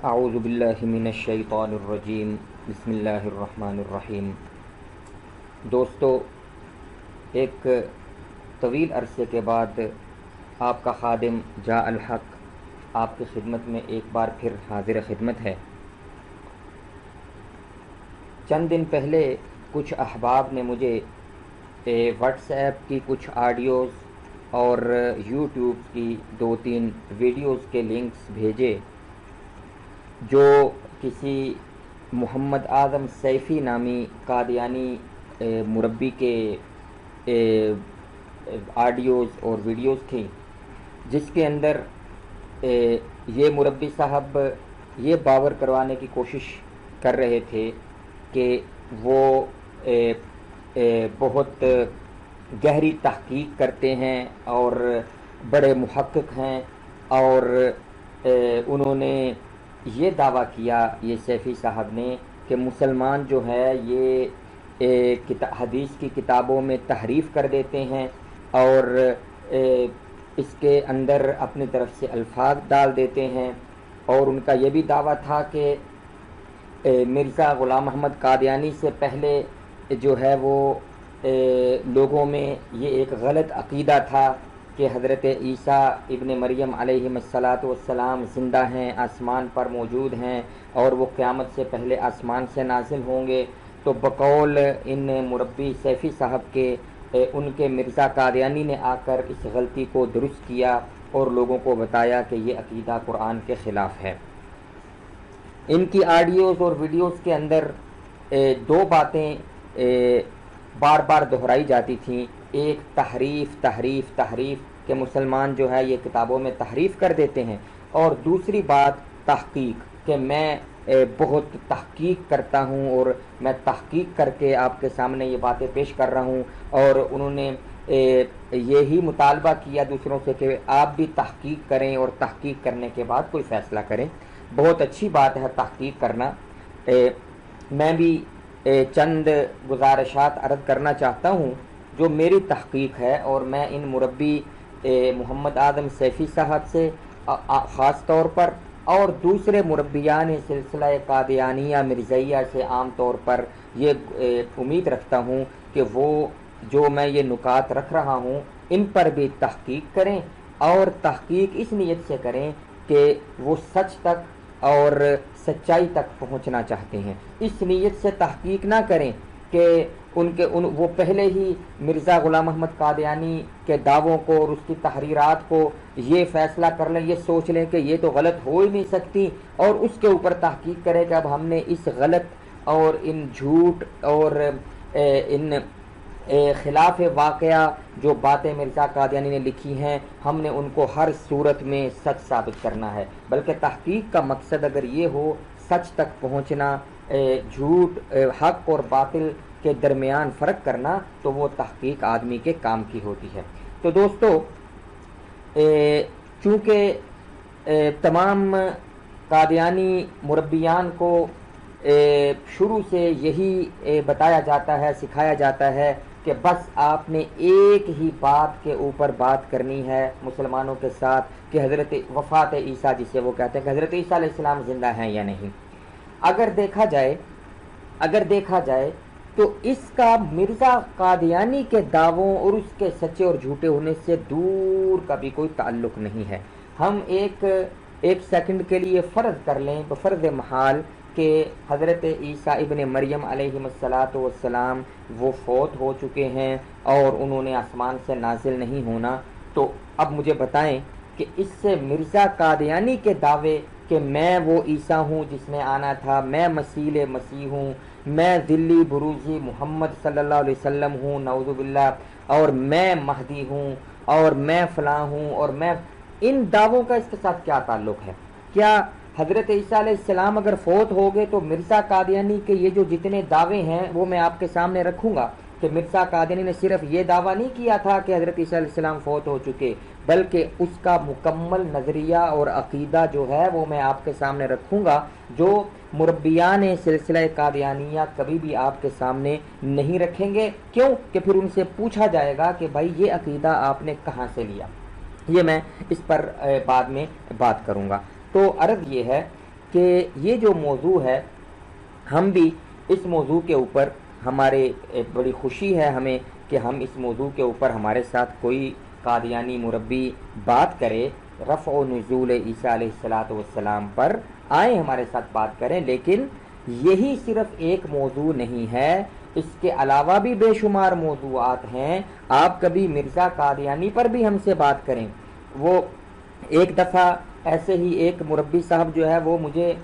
اعوذ باللہ من الشیطان الرجیم بسم اللہ الرحمن الرحیم۔ دوستو، ایک طویل عرصے کے بعد آپ کا خادم جاء الحق آپ کی خدمت میں ایک بار پھر حاضر خدمت ہے۔ چند دن پہلے کچھ احباب نے مجھے واٹس ایپ کی کچھ آڈیوز اور یوٹیوب کی 2-3 ویڈیوز کے لنکس بھیجے جو کسی محمد اعظم سیفی نامی قادیانی مربی کے آڈیوز اور ویڈیوز تھیں، جس کے اندر یہ مربی صاحب یہ باور کروانے کی کوشش کر رہے تھے کہ وہ بہت گہری تحقیق کرتے ہیں اور بڑے محقق ہیں، اور انہوں نے یہ دعویٰ کیا یہ سیفی صاحب نے کہ مسلمان جو ہے یہ حدیث کی کتابوں میں تحریف کر دیتے ہیں اور اس کے اندر اپنی طرف سے الفاظ ڈال دیتے ہیں، اور ان کا یہ بھی دعویٰ تھا کہ مرزا غلام محمد قادیانی سے پہلے جو ہے وہ لوگوں میں یہ ایک غلط عقیدہ تھا کہ حضرت عیسیٰ ابن مریم علیہ السلام زندہ ہیں، آسمان پر موجود ہیں اور وہ قیامت سے پہلے آسمان سے نازل ہوں گے۔ تو بقول ان مربی سیفی صاحب کے ان کے مرزا قادیانی نے آ کر اس غلطی کو درست کیا اور لوگوں کو بتایا کہ یہ عقیدہ قرآن کے خلاف ہے۔ ان کی آڈیوز اور ویڈیوز کے اندر دو باتیں بار بار دہرائی جاتی تھیں، ایک تحریف کہ مسلمان جو ہے یہ کتابوں میں تحریف کر دیتے ہیں، اور دوسری بات تحقیق کہ میں بہت تحقیق کرتا ہوں اور میں تحقیق کر کے آپ کے سامنے یہ باتیں پیش کر رہا ہوں، اور انہوں نے یہی مطالبہ کیا دوسروں سے کہ آپ بھی تحقیق کریں اور تحقیق کرنے کے بعد کوئی فیصلہ کریں۔ بہت اچھی بات ہے تحقیق کرنا۔ میں بھی چند گزارشات عرض کرنا چاہتا ہوں جو میری تحقیق ہے، اور میں ان مربی محمد اعظم سیفی صاحب سے خاص طور پر اور دوسرے مربیان سلسلہ قادیانیہ مرزائیہ سے عام طور پر یہ امید رکھتا ہوں کہ وہ جو میں یہ نکات رکھ رہا ہوں ان پر بھی تحقیق کریں، اور تحقیق اس نیت سے کریں کہ وہ سچ تک اور سچائی تک پہنچنا چاہتے ہیں۔ اس نیت سے تحقیق نہ کریں کہ وہ پہلے ہی مرزا غلام محمد قادیانی کے دعووں کو اور اس کی تحریرات کو یہ فیصلہ کر لیں، یہ سوچ لیں کہ یہ تو غلط ہو ہی نہیں سکتی، اور اس کے اوپر تحقیق کریں کہ اب ہم نے اس غلط اور ان جھوٹ اور ان خلاف واقعہ جو باتیں مرزا قادیانی نے لکھی ہیں ہم نے ان کو ہر صورت میں سچ ثابت کرنا ہے۔ بلکہ تحقیق کا مقصد اگر یہ ہو سچ تک پہنچنا، جھوٹ حق اور باطل کے درمیان فرق کرنا، تو وہ تحقیق آدمی کے کام کی ہوتی ہے۔ تو دوستو، چونکہ تمام قادیانی مربیان کو شروع سے یہی بتایا جاتا ہے، سکھایا جاتا ہے کہ بس آپ نے ایک ہی بات کے اوپر بات کرنی ہے مسلمانوں کے ساتھ کہ حضرت وفات عیسیٰ، جسے وہ کہتے ہیں کہ حضرت عیسیٰ علیہ السلام زندہ ہیں یا نہیں۔ اگر دیکھا جائے تو اس کا مرزا قادیانی کے دعووں اور اس کے سچے اور جھوٹے ہونے سے دور کا بھی کوئی تعلق نہیں ہے۔ ہم ایک سیکنڈ کے لیے فرض کر لیں بفرض محال کہ حضرت عیسیٰ ابن مریم علیہ السلام وہ فوت ہو چکے ہیں اور انہوں نے آسمان سے نازل نہیں ہونا، تو اب مجھے بتائیں کہ اس سے مرزا قادیانی کے دعوے کہ میں وہ عیسیٰ ہوں جس نے آنا تھا، میں مسیح ہوں، میں ذلی بروزی محمد صلی اللہ علیہ وسلم ہوں نعوذ باللہ، اور میں مہدی ہوں اور میں فلاں ہوں، اور میں ان دعووں کا اس کے ساتھ کیا تعلق ہے؟ کیا حضرت عیسیٰ علیہ السلام اگر فوت ہو گئے تو مرزا قادیانی کے یہ جو جتنے دعوے ہیں وہ میں آپ کے سامنے رکھوں گا کہ مرزا قادیانی نے صرف یہ دعویٰ نہیں کیا تھا کہ حضرت عیسیٰ علیہ السلام فوت ہو چکے، بلکہ اس کا مکمل نظریہ اور عقیدہ جو ہے وہ میں آپ کے سامنے رکھوں گا، جو مربیان سلسلہ قادیانیہ کبھی بھی آپ کے سامنے نہیں رکھیں گے۔ کیوں کہ پھر ان سے پوچھا جائے گا کہ بھائی یہ عقیدہ آپ نے کہاں سے لیا۔ یہ میں اس پر بعد میں بات کروں گا۔ تو عرض یہ ہے کہ کہ یہ جو موضوع ہے ہم بھی اس موضوع کے اوپر ہمارے بڑی خوشی ہے ہمیں کہ ہم اس موضوع کے اوپر ہمارے ساتھ کوئی قادیانی مربی بات کرے، رفع و نزول عیسیٰ علیہ السلام پر آئیں ہمارے ساتھ بات کریں، لیکن یہی صرف ایک موضوع نہیں ہے، اس کے علاوہ بھی بے شمار موضوعات ہیں۔ آپ کبھی مرزا قادیانی پر بھی ہم سے بات کریں۔ وہ ایک دفعہ ایسے ہی ایک مربی صاحب جو ہے وہ مجھے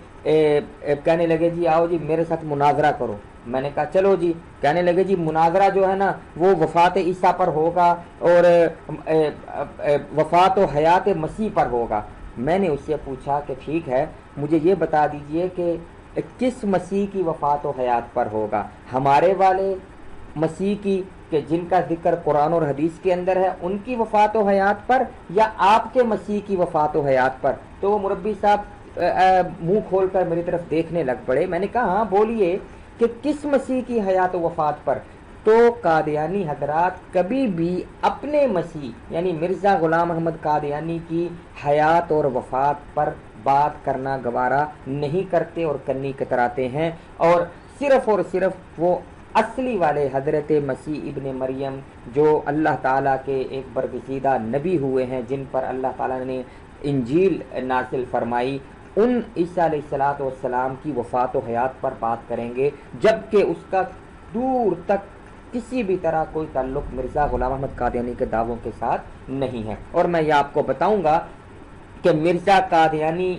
کہنے لگے جی آؤ جی میرے ساتھ مناظرہ کرو۔ میں نے کہا چلو جی۔ کہنے لگے جی مناظرہ جو ہے نا وہ وفات عیسیٰ پر ہوگا اور وفات و حیات مسیح پر ہوگا۔ میں نے اس سے پوچھا کہ ٹھیک ہے، مجھے یہ بتا دیجئے کہ کس مسیح کی وفات و حیات پر ہوگا، ہمارے والے مسیح کی کہ جن کا ذکر قرآن اور حدیث کے اندر ہے ان کی وفات و حیات پر، یا آپ کے مسیح کی وفات و حیات پر؟ تو وہ مربی صاحب منہ کھول کر میری طرف دیکھنے لگ پڑے۔ میں نے کہا ہاں بولیے کہ کس مسیح کی حیات و وفات پر؟ تو قادیانی حضرات کبھی بھی اپنے مسیح یعنی مرزا غلام احمد قادیانی کی حیات اور وفات پر بات کرنا گوارا نہیں کرتے اور کنی کتراتے ہیں، اور صرف وہ اصلی والے حضرت مسیح ابن مریم جو اللہ تعالیٰ کے ایک برگزیدہ نبی ہوئے ہیں، جن پر اللہ تعالیٰ نے انجیل نازل فرمائی، ان عیسیٰ علیہ السلام کی وفات و حیات پر بات کریں گے، جبکہ اس کا دور تک کسی بھی طرح کوئی تعلق مرزا غلام احمد قادیانی کے دعووں کے ساتھ نہیں ہے۔ اور میں یہ آپ کو بتاؤں گا کہ مرزا قادیانی،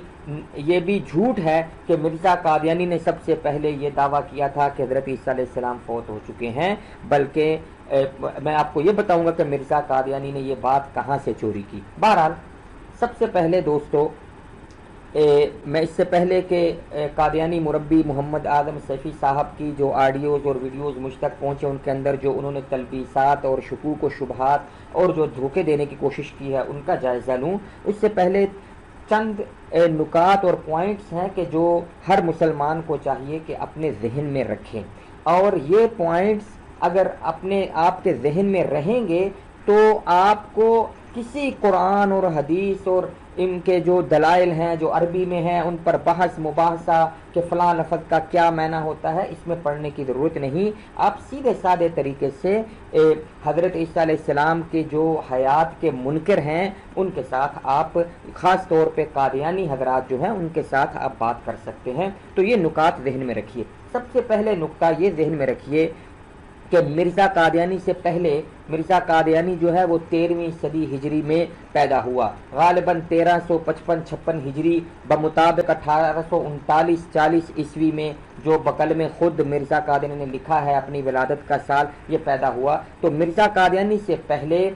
یہ بھی جھوٹ ہے کہ مرزا قادیانی نے سب سے پہلے یہ دعویٰ کیا تھا کہ حضرت عیسیٰ علیہ السلام فوت ہو چکے ہیں، بلکہ میں آپ کو یہ بتاؤں گا کہ مرزا قادیانی نے یہ بات کہاں سے چوری کی۔ بہرحال سب سے پہلے دوستو، میں اس سے پہلے کہ قادیانی مربی محمد اعظم سیفی صاحب کی جو آڈیوز اور ویڈیوز مجھ تک پہنچے، ان کے اندر جو انہوں نے تلبیسات اور شکوک و شبہات اور جو دھوکے دینے کی کوشش کی ہے ان کا جائزہ لوں، اس سے پہلے چند نکات اور پوائنٹس ہیں کہ جو ہر مسلمان کو چاہیے کہ اپنے ذہن میں رکھیں، اور یہ پوائنٹس اگر اپنے آپ کے ذہن میں رہیں گے تو آپ کو کسی قرآن اور حدیث اور ان کے جو دلائل ہیں جو عربی میں ہیں ان پر بحث مباحثہ کہ فلاں لفظ کا کیا معنی ہوتا ہے، اس میں پڑھنے کی ضرورت نہیں۔ آپ سیدھے سادے طریقے سے حضرت عیسیٰ علیہ السلام کے جو حیات کے منکر ہیں ان کے ساتھ آپ، خاص طور پہ قادیانی حضرات جو ہیں ان کے ساتھ آپ بات کر سکتے ہیں۔ تو یہ نکات ذہن میں رکھیے۔ سب سے پہلے نکتہ یہ ذہن میں رکھیے کہ مرزا قادیانی سے پہلے مرزا قادیانی جو ہے وہ 13ویں صدی ہجری میں پیدا ہوا، غالباً 1355-56 ہجری بمطابق 1839-40 عیسوی میں، جو بقلم خود مرزا قادیانی نے لکھا ہے اپنی ولادت کا سال، یہ پیدا ہوا۔ تو مرزا قادیانی سے پہلے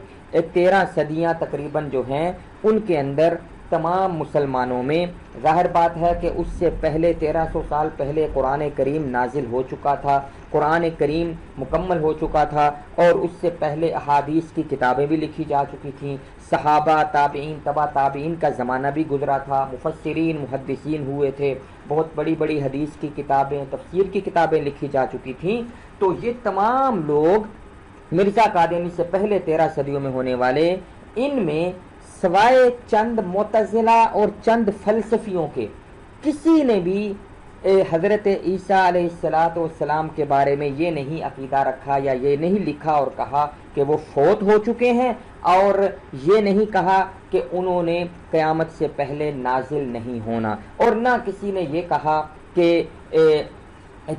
13 صدیاں تقریباً جو ہیں ان کے اندر تمام مسلمانوں میں، ظاہر بات ہے کہ اس سے پہلے 1300 سال پہلے قرآن کریم نازل ہو چکا تھا، قرآن کریم مکمل ہو چکا تھا، اور اس سے پہلے احادیث کی کتابیں بھی لکھی جا چکی تھیں، صحابہ، تابعین، تبع تابعین کا زمانہ بھی گزرا تھا، مفسرین، محدثین ہوئے تھے، بہت بڑی بڑی حدیث کی کتابیں، تفسیر کی کتابیں لکھی جا چکی تھیں۔ تو یہ تمام لوگ مرزا قادیانی سے پہلے 13 صدیوں میں ہونے والے، ان میں سوائے چند معتزلہ اور چند فلسفیوں کے کسی نے بھی حضرت عیسیٰ علیہ السلام کے بارے میں یہ نہیں عقیدہ رکھا یا یہ نہیں لکھا اور کہا کہ وہ فوت ہو چکے ہیں، اور یہ نہیں کہا کہ انہوں نے قیامت سے پہلے نازل نہیں ہونا، اور نہ کسی نے یہ کہا کہ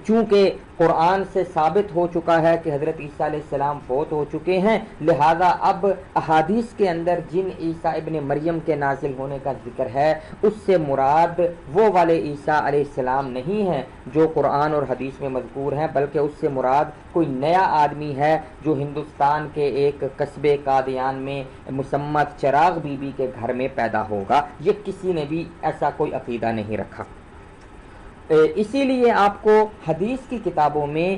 چونکہ قرآن سے ثابت ہو چکا ہے کہ حضرت عیسیٰ علیہ السلام فوت ہو چکے ہیں، لہذا اب احادیث کے اندر جن عیسیٰ ابن مریم کے نازل ہونے کا ذکر ہے اس سے مراد وہ والے عیسیٰ علیہ السلام نہیں ہیں جو قرآن اور حدیث میں مذکور ہیں، بلکہ اس سے مراد کوئی نیا آدمی ہے جو ہندوستان کے ایک قصبے قادیان میں مسمت چراغ بی بی کے گھر میں پیدا ہوگا۔ یہ کسی نے بھی ایسا کوئی عقیدہ نہیں رکھا۔ اسی لیے آپ کو حدیث کی کتابوں میں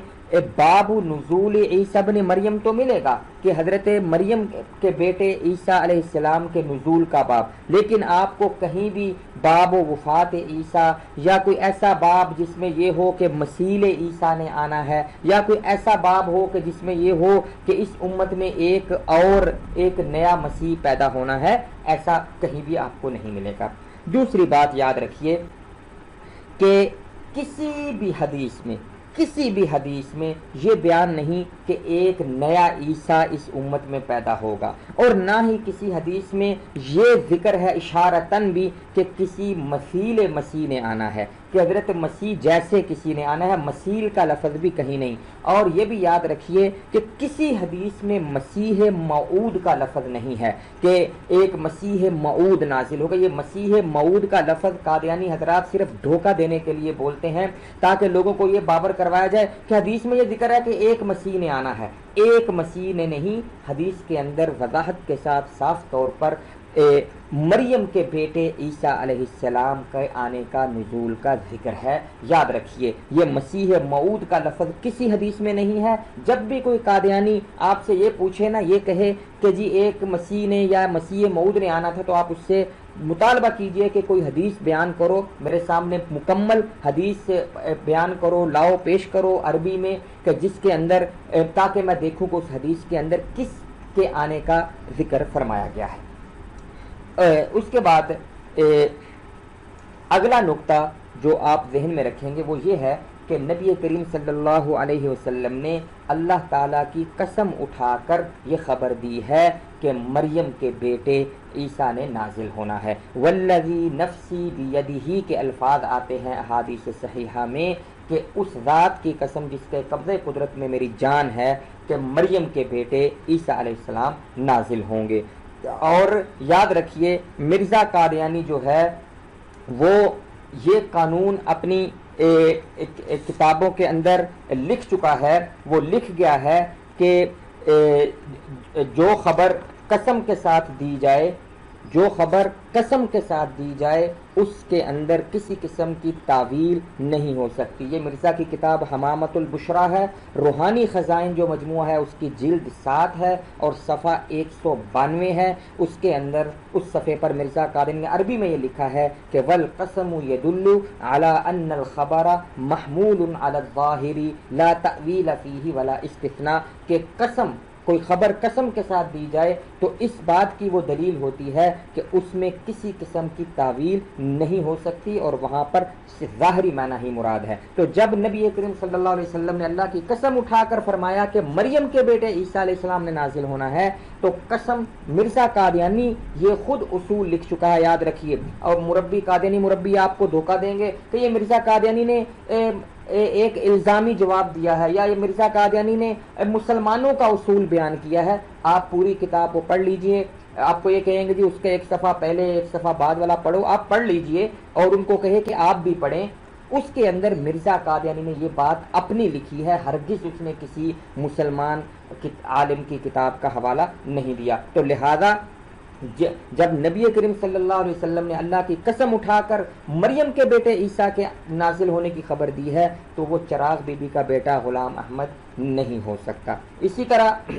باب نزول عیسیٰ ابن مریم تو ملے گا کہ حضرت مریم کے بیٹے عیسیٰ علیہ السلام کے نزول کا باب، لیکن آپ کو کہیں بھی باب و وفات عیسیٰ یا کوئی ایسا باب جس میں یہ ہو کہ مسیح عیسیٰ نے آنا ہے، یا کوئی ایسا باب ہو کہ جس میں یہ ہو کہ اس امت میں ایک نیا مسیح پیدا ہونا ہے، ایسا کہیں بھی آپ کو نہیں ملے گا۔ دوسری بات یاد رکھیے کہ کسی بھی حدیث میں یہ بیان نہیں کہ ایک نیا عیسیٰ اس امت میں پیدا ہوگا، اور نہ ہی کسی حدیث میں یہ ذکر ہے اشارتاً بھی کہ کسی مثیل مسیح نے آنا ہے، کہ حضرت مسیح جیسے کسی نے آنا ہے، مسیل کا لفظ بھی کہیں نہیں۔ اور یہ بھی یاد رکھیے کہ کسی حدیث میں مسیح موعود کا لفظ نہیں ہے کہ ایک مسیح موعود نازل ہوگا۔ یہ مسیح موعود کا لفظ قادیانی حضرات صرف دھوکہ دینے کے لیے بولتے ہیں تاکہ لوگوں کو یہ باور کروایا جائے کہ حدیث میں یہ ذکر ہے کہ ایک مسیح نے آنا ہے۔ ایک مسیح نے نہیں، حدیث کے اندر وضاحت کے ساتھ صاف طور پر مریم کے بیٹے عیسیٰ علیہ السلام کے آنے کا، نزول کا ذکر ہے۔ یاد رکھیے یہ مسیح موعود کا لفظ کسی حدیث میں نہیں ہے۔ جب بھی کوئی قادیانی آپ سے یہ پوچھے نا، یہ کہے کہ جی ایک مسیح نے یا مسیح موعود نے آنا تھا، تو آپ اس سے مطالبہ کیجئے کہ کوئی حدیث بیان کرو، میرے سامنے مکمل حدیث بیان کرو، لاؤ پیش کرو عربی میں، کہ جس کے اندر تاکہ میں دیکھوں کہ اس حدیث کے اندر کس کے آنے کا ذکر فرمایا گیا ہے۔ اس کے بعد اگلا نقطہ جو آپ ذہن میں رکھیں گے وہ یہ ہے کہ نبی کریم صلی اللہ علیہ وسلم نے اللہ تعالیٰ کی قسم اٹھا کر یہ خبر دی ہے کہ مریم کے بیٹے عیسیٰ نے نازل ہونا ہے۔ والذی نفسی بیدہ کے الفاظ آتے ہیں احادیث صحیحہ میں کہ اس ذات کی قسم جس کے قبضہ قدرت میں میری جان ہے کہ مریم کے بیٹے عیسیٰ علیہ السلام نازل ہوں گے۔ اور یاد رکھیے مرزا قادیانی جو ہے وہ یہ قانون اپنی کتابوں کے اندر لکھ چکا ہے، وہ لکھ گیا ہے کہ جو خبر قسم کے ساتھ دی جائے، جو خبر قسم کے ساتھ دی جائے اس کے اندر کسی قسم کی تعویل نہیں ہو سکتی۔ یہ مرزا کی کتاب حمامۃ البشریٰ ہے، روحانی خزائن جو مجموعہ ہے اس کی جلد 7 ہے اور صفحہ 192 ہے۔ اس کے اندر اس صفحے پر مرزا قادیانی نے عربی میں یہ لکھا ہے کہ والقسم يدل على ان الخبر محمول على الظاہر لا تأویل فیہ ولا استثناء، کہ قسم کوئی خبر قسم کے ساتھ دی جائے تو اس بات کی وہ دلیل ہوتی ہے کہ اس میں کسی قسم کی تعویل نہیں ہو سکتی اور وہاں پر ظاہری معنی ہی مراد ہے۔ تو جب نبی کریم صلی اللہ علیہ وسلم نے اللہ کی قسم اٹھا کر فرمایا کہ مریم کے بیٹے عیسیٰ علیہ السلام نے نازل ہونا ہے، تو قسم مرزا قادیانی یہ خود اصول لکھ چکا ہے، یاد رکھیے۔ اور مربی قادیانی مربی آپ کو دھوکہ دیں گے کہ یہ مرزا قادیانی نے ایک الزامی جواب دیا ہے یا یہ مرزا قادیانی نے مسلمانوں کا اصول بیان کیا ہے۔ آپ پوری کتاب کو پڑھ لیجئے، آپ کو یہ کہیں گے جی اس کا ایک صفحہ پہلے ایک صفحہ بعد والا پڑھو، آپ پڑھ لیجئے اور ان کو کہے کہ آپ بھی پڑھیں۔ اس کے اندر مرزا قادیانی نے یہ بات اپنی لکھی ہے، ہرگز اس نے کسی مسلمان عالم کی کتاب کا حوالہ نہیں دیا۔ تو لہذا جب نبی کریم صلی اللہ علیہ وسلم نے اللہ کی قسم اٹھا کر مریم کے بیٹے عیسیٰ کے نازل ہونے کی خبر دی ہے تو وہ چراغ بی بی کا بیٹا غلام احمد نہیں ہو سکتا۔ اسی طرح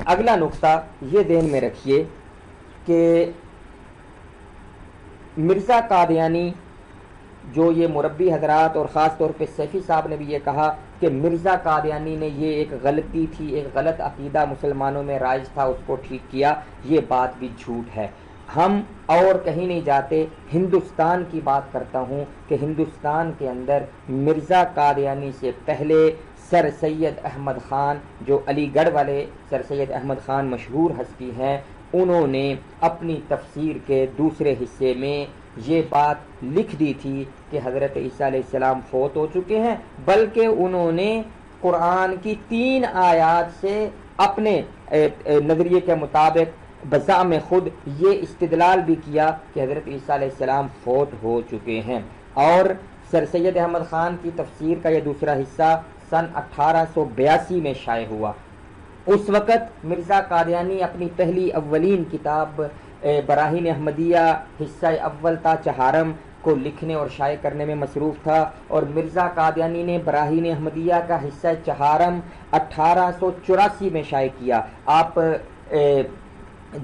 اگلا نقطہ یہ ذہن میں رکھیے کہ مرزا قادیانی جو یہ مربی حضرات اور خاص طور پہ سیفی صاحب نے بھی یہ کہا کہ مرزا قادیانی نے یہ ایک غلطی تھی، ایک غلط عقیدہ مسلمانوں میں رائج تھا، اس کو ٹھیک کیا، یہ بات بھی جھوٹ ہے۔ ہم اور کہیں نہیں جاتے، ہندوستان کی بات کرتا ہوں کہ ہندوستان کے اندر مرزا قادیانی سے پہلے سر سید احمد خان، جو علی گڑھ والے سر سید احمد خان مشہور ہستی ہیں، انہوں نے اپنی تفسیر کے دوسرے حصے میں یہ بات لکھ دی تھی کہ حضرت عیسیٰ علیہ السلام فوت ہو چکے ہیں، بلکہ انہوں نے قرآن کی 3 آیات سے اپنے نظریے کے مطابق بزعم خود یہ استدلال بھی کیا کہ حضرت عیسیٰ علیہ السلام فوت ہو چکے ہیں۔ اور سر سید احمد خان کی تفسیر کا یہ دوسرا حصہ سن 1882 میں شائع ہوا۔ اس وقت مرزا قادیانی اپنی پہلی اولین کتاب براہین احمدیہ حصہ اول تا چہارم کو لکھنے اور شائع کرنے میں مصروف تھا، اور مرزا قادیانی نے براہین احمدیہ کا حصہ چہارم 1884 میں شائع کیا۔ آپ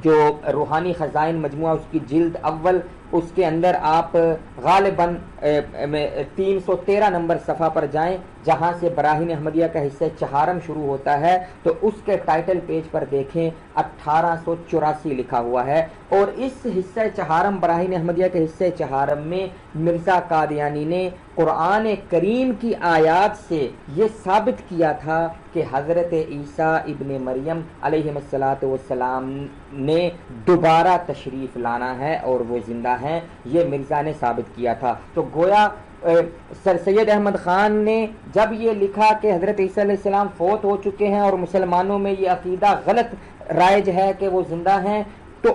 جو روحانی خزائن مجموعہ اس کی جلد اول، اس کے اندر آپ غالباً 313 نمبر صفحہ پر جائیں جہاں سے براہین احمدیہ کا حصہ چہارم شروع ہوتا ہے تو اس کے ٹائٹل پیج پر دیکھیں 1884 لکھا ہوا ہے، اور اس حصہ چہارم براہین احمدیہ کے حصہ چہارم میں مرزا قادیانی نے قرآن کریم کی آیات سے یہ ثابت کیا تھا کہ حضرت عیسیٰ ابن مریم علیہ السلام نے دوبارہ تشریف لانا ہے اور وہ زندہ ہیں، یہ مرزا نے ثابت کیا تھا۔ تو گویا سر سید احمد خان نے جب یہ لکھا کہ حضرت عیسیٰ علیہ السلام فوت ہو چکے ہیں اور مسلمانوں میں یہ عقیدہ غلط رائج ہے کہ وہ زندہ ہیں، تو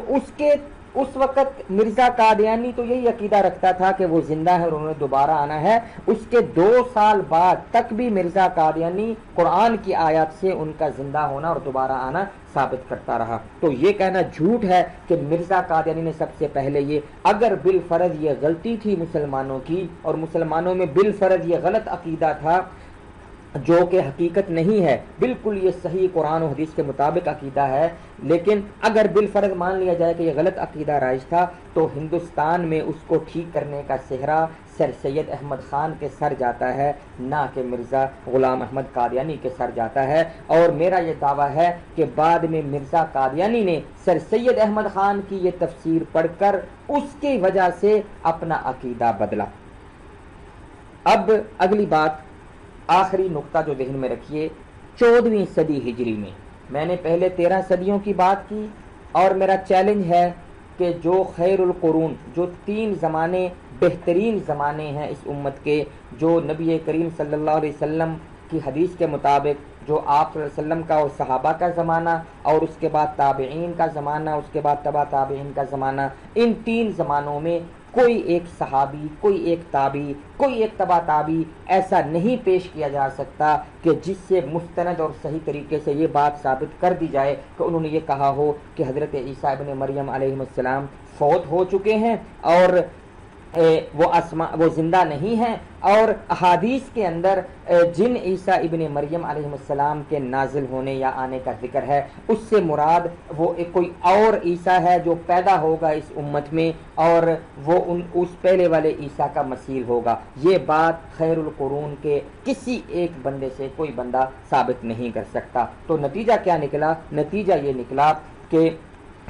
اس وقت مرزا قادیانی تو یہی عقیدہ رکھتا تھا کہ وہ زندہ ہے اور انہوں نے دوبارہ آنا ہے۔ اس کے 2 سال بعد تک بھی مرزا قادیانی قرآن کی آیات سے ان کا زندہ ہونا اور دوبارہ آنا ثابت کرتا رہا۔ تو یہ کہنا جھوٹ ہے کہ مرزا قادیانی نے سب سے پہلے یہ، اگر بالفرض یہ غلطی تھی مسلمانوں کی اور مسلمانوں میں بالفرض یہ غلط عقیدہ تھا جو کہ حقیقت نہیں ہے، بالکل یہ صحیح قرآن و حدیث کے مطابق عقیدہ ہے، لیکن اگر بالفرض مان لیا جائے کہ یہ غلط عقیدہ رائج تھا تو ہندوستان میں اس کو ٹھیک کرنے کا صحرا سر سید احمد خان کے سر جاتا ہے، نہ کہ مرزا غلام احمد قادیانی کے سر جاتا ہے۔ اور میرا یہ دعویٰ ہے کہ بعد میں مرزا قادیانی نے سر سید احمد خان کی یہ تفسیر پڑھ کر اس کی وجہ سے اپنا عقیدہ بدلا۔ اب اگلی بات، آخری نقطہ جو ذہن میں رکھیے، 14ویں صدی ہجری میں، میں نے پہلے 13 صدیوں کی بات کی، اور میرا چیلنج ہے کہ جو خیر القرون، جو 3 زمانے بہترین زمانے ہیں اس امت کے، جو نبی کریم صلی اللہ علیہ وسلم کی حدیث کے مطابق، جو آپ صلی اللہ علیہ وسلم کا اور صحابہ کا زمانہ، اور اس کے بعد تابعین کا زمانہ، اس کے بعد تبع تابعین کا زمانہ، ان 3 زمانوں میں کوئی ایک صحابی، کوئی ایک تابعی، کوئی ایک تبع تابعی ایسا نہیں پیش کیا جا سکتا کہ جس سے مستند اور صحیح طریقے سے یہ بات ثابت کر دی جائے کہ انہوں نے یہ کہا ہو کہ حضرت عیسیٰ ابن مریم علیہ السلام فوت ہو چکے ہیں اور وہ زندہ نہیں ہیں۔ اور احادیث کے اندر جن عیسیٰ ابن مریم علیہ السلام کے نازل ہونے یا آنے کا ذکر ہے، اس سے مراد وہ کوئی اور عیسیٰ ہے جو پیدا ہوگا اس امت میں، اور وہ اس پہلے والے عیسیٰ کا مثیل ہوگا۔ یہ بات خیر القرون کے کسی ایک بندے سے کوئی بندہ ثابت نہیں کر سکتا۔ تو نتیجہ کیا نکلا؟ نتیجہ یہ نکلا کہ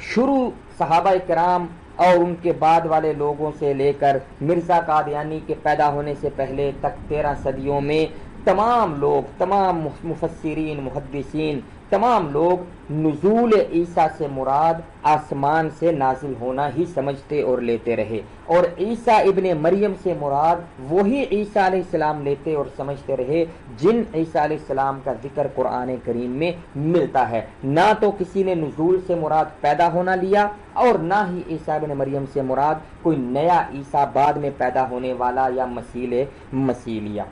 شروع صحابہ کرام اور ان کے بعد والے لوگوں سے لے کر مرزا قادیانی کے پیدا ہونے سے پہلے تک 13 صدیوں میں تمام لوگ، تمام مفسرین، محدثین، تمام لوگ نزول عیسیٰ سے مراد آسمان سے نازل ہونا ہی سمجھتے اور لیتے رہے، اور عیسیٰ ابن مریم سے مراد وہی عیسیٰ علیہ السلام لیتے اور سمجھتے رہے جن عیسیٰ علیہ السلام کا ذکر قرآن کریم میں ملتا ہے۔ نہ تو کسی نے نزول سے مراد پیدا ہونا لیا، اور نہ ہی عیسیٰ ابن مریم سے مراد کوئی نیا عیسیٰ بعد میں پیدا ہونے والا یا مسیح لیا۔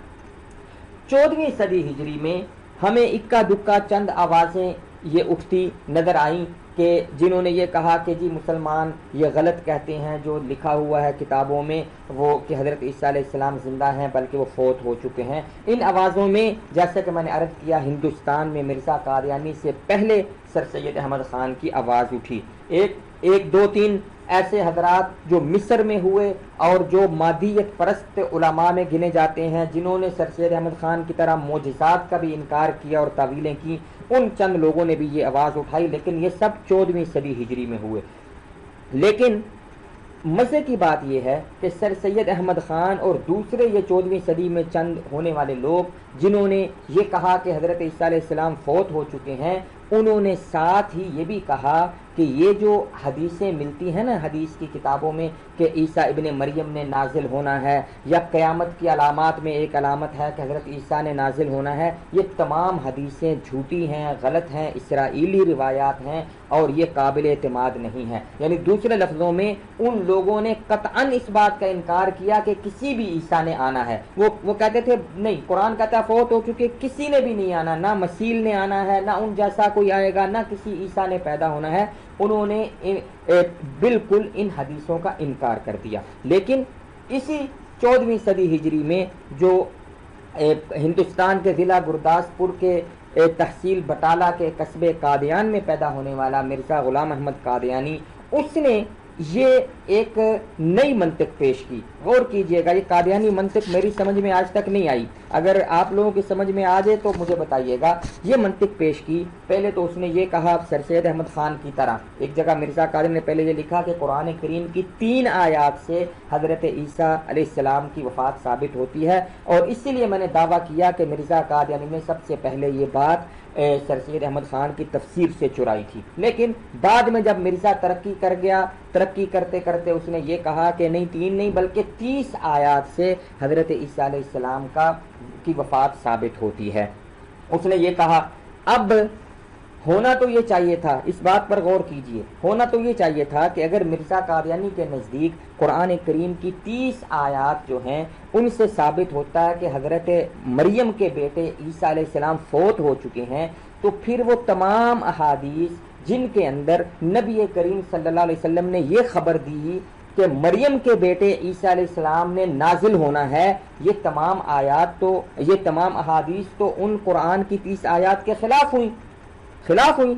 14ویں صدی ہجری میں ہمیں اکا دکا چند آوازیں یہ اٹھتی نظر آئیں کہ جنہوں نے یہ کہا کہ جی مسلمان یہ غلط کہتے ہیں جو لکھا ہوا ہے کتابوں میں وہ کہ حضرت عیسیٰ علیہ السلام زندہ ہیں بلکہ وہ فوت ہو چکے ہیں۔ ان آوازوں میں جیسا کہ میں نے عرض کیا، ہندوستان میں مرزا قادیانی سے پہلے سر سید احمد خان کی آواز اٹھی۔ ایک دو تین ایسے حضرات جو مصر میں ہوئے اور جو مادیت پرست علماء میں گنے جاتے ہیں، جنہوں نے سر سید احمد خان کی طرح معجزات کا بھی انکار کیا اور تعویلیں کی، ان چند لوگوں نے بھی یہ آواز اٹھائی، لیکن یہ سب 14ویں صدی ہجری میں ہوئے۔ لیکن مزے کی بات یہ ہے کہ سر سید احمد خان اور دوسرے یہ 14ویں صدی میں چند ہونے والے لوگ جنہوں نے یہ کہا کہ حضرت عیسیٰ علیہ السلام فوت ہو چکے ہیں، انہوں نے ساتھ ہی یہ بھی کہا کہ یہ جو حدیثیں ملتی ہیں نا حدیث کی کتابوں میں کہ عیسیٰ ابن مریم نے نازل ہونا ہے، یا قیامت کی علامات میں ایک علامت ہے کہ حضرت عیسیٰ نے نازل ہونا ہے، یہ تمام حدیثیں جھوٹی ہیں، غلط ہیں، اسرائیلی روایات ہیں اور یہ قابل اعتماد نہیں ہیں۔ یعنی دوسرے لفظوں میں ان لوگوں نے قطعاً اس بات کا انکار کیا کہ کسی بھی عیسیٰ نے آنا ہے۔ وہ کہتے تھے نہیں، قرآن کہتا فوت ہو چکے، کسی نے بھی نہیں آنا، نہ مسیح نے آنا ہے، نہ ان جیسا کوئی آئے گا، نہ کسی عیسیٰ نے پیدا ہونا ہے۔ انہوں نے بالکل ان حدیثوں کا انکار کر دیا۔ لیکن اسی 14ویں صدی ہجری میں جو ہندوستان کے ضلع گرداسپور کے تحصیل بٹالہ کے قصبے قادیان میں پیدا ہونے والا مرزا غلام احمد قادیانی، اس نے یہ ایک نئی منطق پیش کی. غور کیجئے گا, یہ قادیانی منطق میری سمجھ میں آج تک نہیں آئی, اگر آپ لوگوں کی سمجھ میں آ جائے تو مجھے بتائیے گا. یہ منطق پیش کی, پہلے تو اس نے یہ کہا سر سید احمد خان کی طرح, ایک جگہ مرزا قادیانی نے پہلے یہ لکھا کہ قرآن کریم کی 3 آیات سے حضرت عیسیٰ علیہ السلام کی وفات ثابت ہوتی ہے, اور اسی لیے میں نے دعویٰ کیا کہ مرزا قادیانی نے سب سے پہلے یہ بات سر سید احمد خان کی تفسیر سے چرائی تھی. لیکن بعد میں جب مرزا ترقی کر گیا, ترقی کرتے کرتے اس نے یہ کہا کہ نہیں 3 نہیں بلکہ 30 آیات سے حضرت عیسیٰ علیہ السلام کی وفات ثابت ہوتی ہے. اس نے یہ کہا, اب ہونا تو یہ چاہیے تھا, اس بات پر غور کیجئے, ہونا تو یہ چاہیے تھا کہ اگر مرزا قادیانی کے نزدیک قرآن کریم کی 30 آیات جو ہیں ان سے ثابت ہوتا ہے کہ حضرت مریم کے بیٹے عیسیٰ علیہ السلام فوت ہو چکے ہیں, تو پھر وہ تمام احادیث جن کے اندر نبی کریم صلی اللہ علیہ وسلم نے یہ خبر دی کہ مریم کے بیٹے عیسیٰ علیہ السلام نے نازل ہونا ہے, یہ تمام آیات تو, یہ تمام احادیث تو ان قرآن کی 30 آیات کے خلاف ہوئی.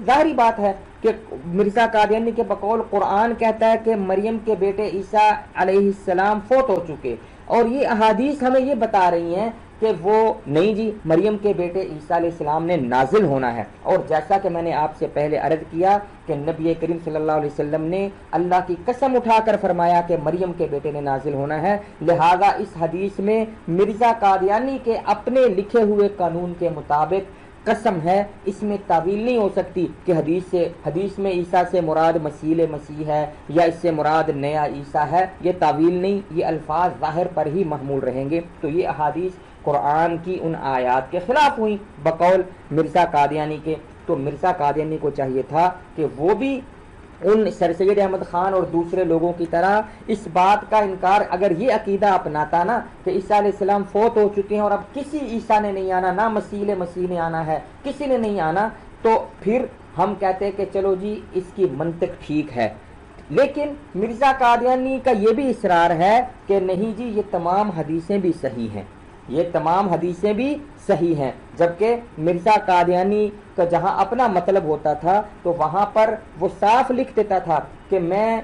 ظاہری بات ہے کہ مرزا قادیانی کے بقول قرآن کہتا ہے کہ مریم کے بیٹے عیسیٰ علیہ السلام فوت ہو چکے, اور یہ احادیث ہمیں یہ بتا رہی ہیں کہ وہ نہیں جی, مریم کے بیٹے عیسیٰ علیہ السلام نے نازل ہونا ہے. اور جیسا کہ میں نے آپ سے پہلے عرض کیا کہ نبی کریم صلی اللہ علیہ وسلم نے اللہ کی قسم اٹھا کر فرمایا کہ مریم کے بیٹے نے نازل ہونا ہے, لہذا اس حدیث میں مرزا قادیانی کے اپنے لکھے ہوئے قانون کے مطابق قسم ہے, اس میں تعویل نہیں ہو سکتی کہ حدیث میں عیسیٰ سے مراد مسیح ہے یا اس سے مراد نیا عیسیٰ ہے. یہ تعویل نہیں, یہ الفاظ ظاہر پر ہی محمول رہیں گے. تو یہ احادیث قرآن کی ان آیات کے خلاف ہوئی بقول مرزا قادیانی کے. تو مرزا قادیانی کو چاہیے تھا کہ وہ بھی ان سر سید احمد خان اور دوسرے لوگوں کی طرح اس بات کا انکار, اگر یہ عقیدہ اپناتا نا کہ عیسیٰ علیہ السلام فوت ہو چکے ہیں اور اب کسی عیسیٰ نے نہیں آنا, نہ مسیح نے آنا ہے, کسی نے نہیں آنا, تو پھر ہم کہتے ہیں کہ چلو جی اس کی منطق ٹھیک ہے. لیکن مرزا قادیانی کا یہ بھی اصرار ہے کہ نہیں جی یہ تمام حدیثیں بھی صحیح ہیں, یہ تمام حدیثیں بھی صحیح ہیں. جبکہ مرزا قادیانی کا جہاں اپنا مطلب ہوتا تھا تو وہاں پر وہ صاف لکھ دیتا تھا کہ میں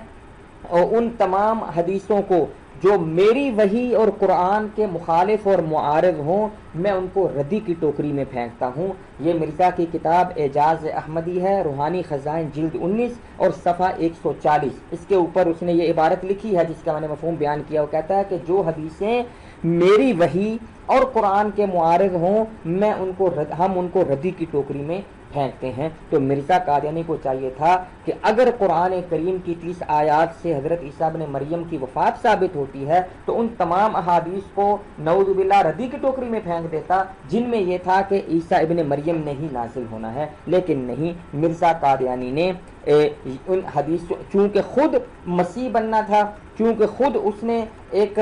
ان تمام حدیثوں کو جو میری وحی اور قرآن کے مخالف اور معارض ہوں میں ان کو ردی کی ٹوکری میں پھینکتا ہوں. یہ مرزا کی کتاب اعجاز احمدی ہے, روحانی خزائن جلد 19 اور صفحہ 140, اس کے اوپر اس نے یہ عبارت لکھی ہے جس کا میں نے مفہوم بیان کیا. وہ کہتا ہے کہ جو حدیثیں میری وحی اور قرآن کے معارض ہوں ہم ان کو ردی کی ٹوکری میں پھینکتے ہیں. تو مرزا قادیانی کو چاہیے تھا کہ اگر قرآن کریم کی 30 آیات سے حضرت عیسیٰ ابن مریم کی وفات ثابت ہوتی ہے تو ان تمام احادیث کو نعوذ باللہ ردی کی ٹوکری میں پھینک دیتا جن میں یہ تھا کہ عیسیٰ ابن مریم نے ہی نازل ہونا ہے. لیکن نہیں, مرزا قادیانی نے ان حدیث, چونکہ خود مسیح بننا تھا, چونکہ خود اس نے ایک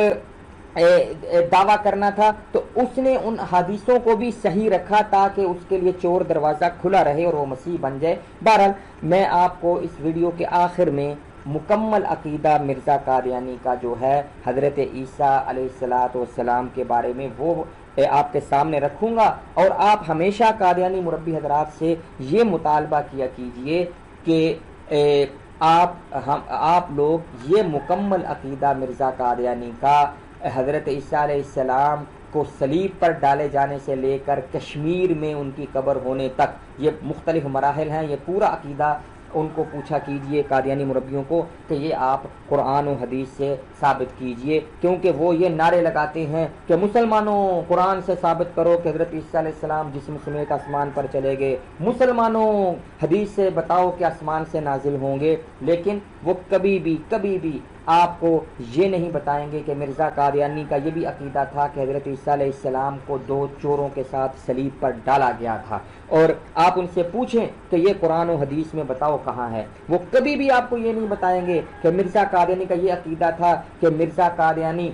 دعویٰ کرنا تھا, تو اس نے ان حدیثوں کو بھی صحیح رکھا تاکہ اس کے لیے چور دروازہ کھلا رہے اور وہ مسیح بن جائے. بہرحال میں آپ کو اس ویڈیو کے آخر میں مکمل عقیدہ مرزا قادیانی کا جو ہے حضرت عیسیٰ علیہ السلام کے بارے میں وہ آپ کے سامنے رکھوں گا, اور آپ ہمیشہ قادیانی مربی حضرات سے یہ مطالبہ کیا کیجئے کہ آپ لوگ یہ مکمل عقیدہ مرزا قادیانی کا حضرت عیسیٰ علیہ السلام کو صلیب پر ڈالے جانے سے لے کر کشمیر میں ان کی قبر ہونے تک, یہ مختلف مراحل ہیں, یہ پورا عقیدہ ان کو پوچھا کیجئے قادیانی مربیوں کو کہ یہ آپ قرآن و حدیث سے ثابت کیجئے. کیونکہ وہ یہ نعرے لگاتے ہیں کہ مسلمانوں قرآن سے ثابت کرو کہ حضرت عیسیٰ علیہ السلام جسم سمیت آسمان پر چلے گئے, مسلمانوں حدیث سے بتاؤ کہ آسمان سے نازل ہوں گے. لیکن وہ کبھی بھی آپ کو یہ نہیں بتائیں گے کہ مرزا قادیانی کا یہ بھی عقیدہ تھا کہ حضرت عیسیٰ علیہ السلام کو 2 چوروں کے ساتھ صلیب پر ڈالا گیا تھا. اور آپ ان سے پوچھیں کہ یہ قرآن و حدیث میں بتاؤ کہاں ہے, وہ کبھی بھی آپ کو یہ نہیں بتائیں گے کہ مرزا قادیانی کا یہ عقیدہ تھا کہ مرزا قادیانی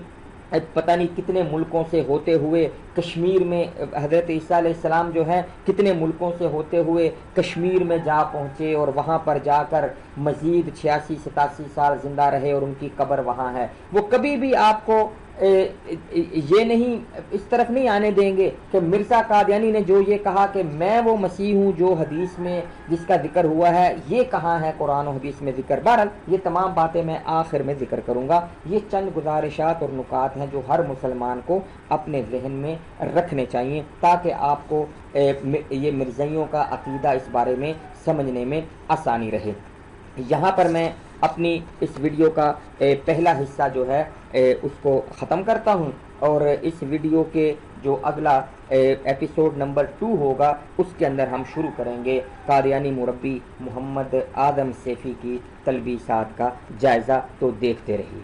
پتہ نہیں کتنے ملکوں سے ہوتے ہوئے کشمیر میں, حضرت عیسیٰ علیہ السلام جو ہیں کتنے ملکوں سے ہوتے ہوئے کشمیر میں جا پہنچے اور وہاں پر جا کر مزید 86-87 سال زندہ رہے اور ان کی قبر وہاں ہے. وہ کبھی بھی آپ کو یہ نہیں اس طرف نہیں آنے دیں گے کہ مرزا قادیانی نے جو یہ کہا کہ میں وہ مسیح ہوں جو حدیث میں جس کا ذکر ہوا ہے، یہ کہاں ہے قرآن و حدیث میں ذکر؟ بہرحال یہ تمام باتیں میں آخر میں ذکر کروں گا۔ یہ چند گزارشات اور نکات ہیں جو ہر مسلمان کو اپنے ذہن میں رکھنے چاہیے تاکہ آپ کو یہ مرزائیوں کا عقیدہ اس بارے میں سمجھنے میں آسانی رہے۔ یہاں پر میں اپنی اس ویڈیو کا پہلا حصہ جو ہے اس کو ختم کرتا ہوں، اور اس ویڈیو کے جو اگلا ایپیسوڈ نمبر 2 ہوگا اس کے اندر ہم شروع کریں گے قادیانی مربی محمد اعظم سیفی کی تلبیسات کا جائزہ۔ تو دیکھتے رہیے۔